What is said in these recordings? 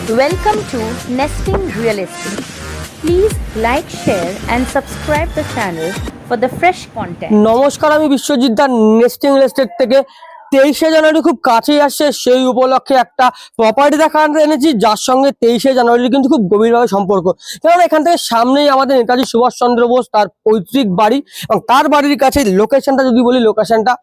Welcome to Nesting Real Estate. Please like, share and subscribe the channel for the fresh content. নমস্কার, আমি বিশ্বজিৎ দা nesting real estate থেকে। 23শে জানুয়ারি খুব কাছেই আসছে, সেই উপলক্ষে একটা প্রপার্টি দেখাতে এনেছি যার সঙ্গে 23শে জানুয়ারি কিন্তু খুব গভীরভাবে সম্পর্ক। কারণ এখান থেকে সামনেই আমাদের নেতাজি সুভাষচন্দ্র বোস তার পৈতৃক বাড়ি, এবং তার বাড়ির কাছে লোকেশনটা যদি বলি, লোকেশনটা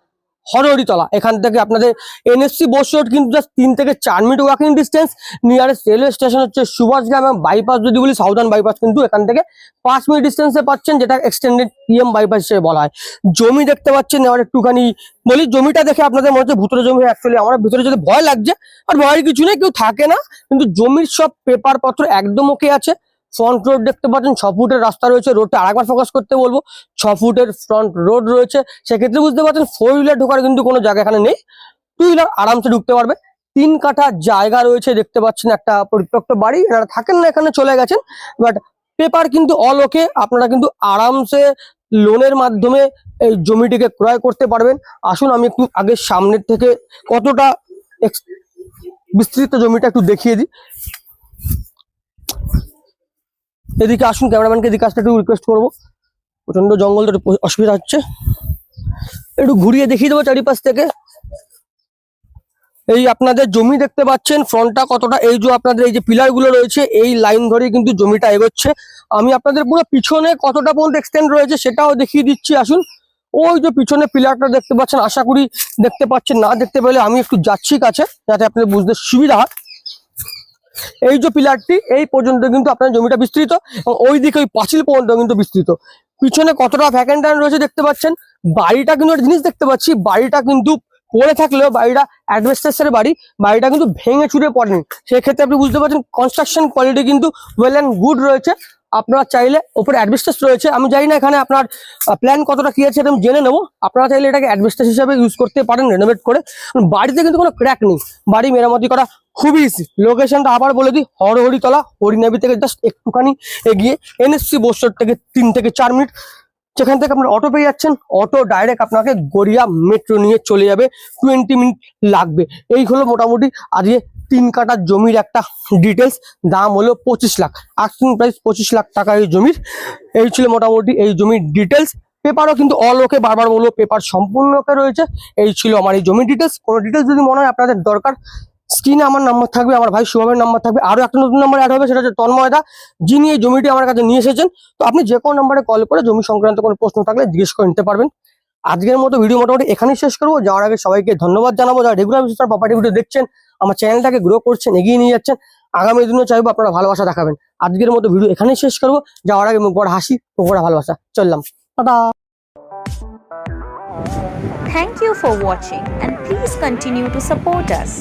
হরহরিতলা। এখান থেকে আপনাদের এনএসসি বোস রোড কিন্তু জাস্ট 3 থেকে 4 minute walking distance. Nearest railway station হচ্ছে সুভাষগ্রাম, এবং বাইপাস যদি বলি সাউদার্ন বাইপাস কিন্তু এখান থেকে 5 মিনিট ডিস্টেন্সে পাচ্ছেন, যেটা এক্সটেন্ডেড পিএম বাইপাস হিসেবে বলা হয়। জমি দেখতে পাচ্ছেন, এবার একটুখানি বলি জমিটা দেখে আপনাদের মনে হচ্ছে ভুতুরে জমি। অ্যাকচুয়ালি আমার ভিতরে যদি ভয় লাগছে, আর ভয়ের কিছু নেই, কেউ থাকে না, কিন্তু জমির সব পেপার পত্র একদম ওকে আছে। ফ্রন্ট রোড দেখতে পাচ্ছেন, 6 ফুটের রাস্তা রয়েছে। রোডটা আরেকবার ফোকাস করতে বলবো, 6 ফুটের ফ্রন্ট রোড রয়েছে। সেক্ষেত্রে বুঝতে পারছেন 4 হুইলার ঢোকার কিন্তু কোনো জায়গা এখানে নেই, 2 হুইলার আরামসে ঢুকতে পারবে। 3 কাঠা জায়গা রয়েছে, দেখতে পাচ্ছেন একটা পরিত্যক্ত বাড়ি। এনারা থাকেন না, এখানে চলে গেছেন, বাট পেপার কিন্তু অল ওকে। আপনারা কিন্তু আরামসে লোনের মাধ্যমে এই জমিটিকে ক্রয় করতে পারবেন। আসুন আমি একটু আগে সামনের থেকে কতটা বিস্তৃত জমিটা একটু দেখিয়ে দিই। এদিকে আসুন, ক্যামেরাম্যানকে এদিকে আসতে একটু রিকোয়েস্ট করবো। প্রচন্ড জঙ্গল, তো অসুবিধা হচ্ছে, একটু ঘুরিয়ে দেখিয়ে দেবো চারিপাশ থেকে। এই আপনাদের জমি দেখতে পাচ্ছেন, ফ্রন্টটা কতটা, এই যে আপনাদের এই যে পিলার গুলো রয়েছে, এই লাইন ধরে কিন্তু জমিটা এগোচ্ছে। আমি আপনাদের পুরো পিছনে কতটা পর্যন্ত এক্সটেন্ড রয়েছে সেটাও দেখিয়ে দিচ্ছি। আসুন, ওই যে পিছনে পিলারটা দেখতে পাচ্ছেন, আশা করি দেখতে পাচ্ছেন, না দেখতে পেলে আমি একটু যাচ্ছি কাছে যাতে আপনাদের বুঝতে সুবিধা হয়। এই যে পিলারটি, এই পর্যন্ত কিন্তু আপনার জমিটা বিস্তৃত, এবং ওই দিকে ওই পাঁচিল পর্যন্ত কিন্তু বিস্তৃত। পিছনে কতটা ভ্যাকেন্ট ল্যান্ড রয়েছে দেখতে পাচ্ছেন। বাড়িটা কিন্তু একটা জিনিস দেখতে পাচ্ছি, বাড়িটা কিন্তু পড়ে থাকলেও বাড়িটা অ্যাডভেস্টাসের বাড়ি, বাড়িটা কিন্তু ভেঙে চুরে পড়েনি। সেক্ষেত্রে আপনি বুঝতে পারছেন কনস্ট্রাকশন কোয়ালিটি কিন্তু ওয়েল অ্যান্ড গুড রয়েছে। আপনারা চাইলে ওপরে অ্যাডভেস্টাস রয়েছে, আমি জানি না এখানে আপনার প্ল্যান কতটা কি আছে, আমি জেনে নেবো। আপনারা চাইলে এটাকে অ্যাডভেস্টাস হিসাবে ইউজ করতে পারেন রেনোভেট করে। বাড়িতে কিন্তু কোনো ক্র্যাক নেই, বাড়ি মেরামতি করা খুবই ইজি। লোকেশনটা আবার বলে দিই, হরহরিতলা, হরিনাবি থেকে জাস্ট একটুখানি এগিয়ে এনএসসি বোস রোড থেকে 3 থেকে 4 মিনিট। যেখান থেকে আপনার অটো পেয়ে যাচ্ছেন, অটো ডাইরেক্ট আপনাকে গড়িয়া মেট্রো নিয়ে চলে যাবে, 20 মিনিট লাগবে। এই হলো মোটামুটি আজকে 3 কাঠা জমির একটা ডিটেলস। দাম হলো 25 লাখ, আস্কিং প্রাইস 25 লাখ টাকা এই জমির। এই ছিল মোটামুটি এই জমির ডিটেলস। পেপারও কিন্তু অল ওকে, বারবার বলবো পেপার সম্পূর্ণ ওকে রয়েছে। এই ছিল আমার এই জমির ডিটেলস। কোনো ডিটেলস যদি মনে হয় আপনাদের দরকার, স্ক্রিনে আমার নাম্বার থাকবে, আমার ভাই শুভমের নাম্বার থাকবে, আরো একটা নতুন নাম্বার অ্যাড হবে, সেটা হচ্ছে তন্ময়দা, যিনি এই জমিটি আমার কাছে নিয়ে এসেছেন। তো আপনি যে কোনো নাম্বারে কল করে জমি সংক্রান্ত কোনো প্রশ্ন থাকলে জিজ্ঞেস করে নিতে পারবেন। আজকের মতো ভিডিও মোটামুটি এখানেই শেষ করবো। যাওয়ার আগে সবাইকে ধন্যবাদ জানাবো যারা রেগুলার বেসিসে প্রপার্টি ভিডিও দেখছেন, আমার চ্যানেলটাকে গ্রো করছেন, এগিয়ে নিয়ে যাচ্ছেন। আগামী দিনও চাইবো আপনারা ভালোবাসা দেখাবেন। আজকের মতো ভিডিও এখানেই শেষ করবো। যাওয়ার আগে মুখ বড় হাসি, মুখ বড় ভালোবাসা। চললাম, tata. Thank you for watching and please continue to support us.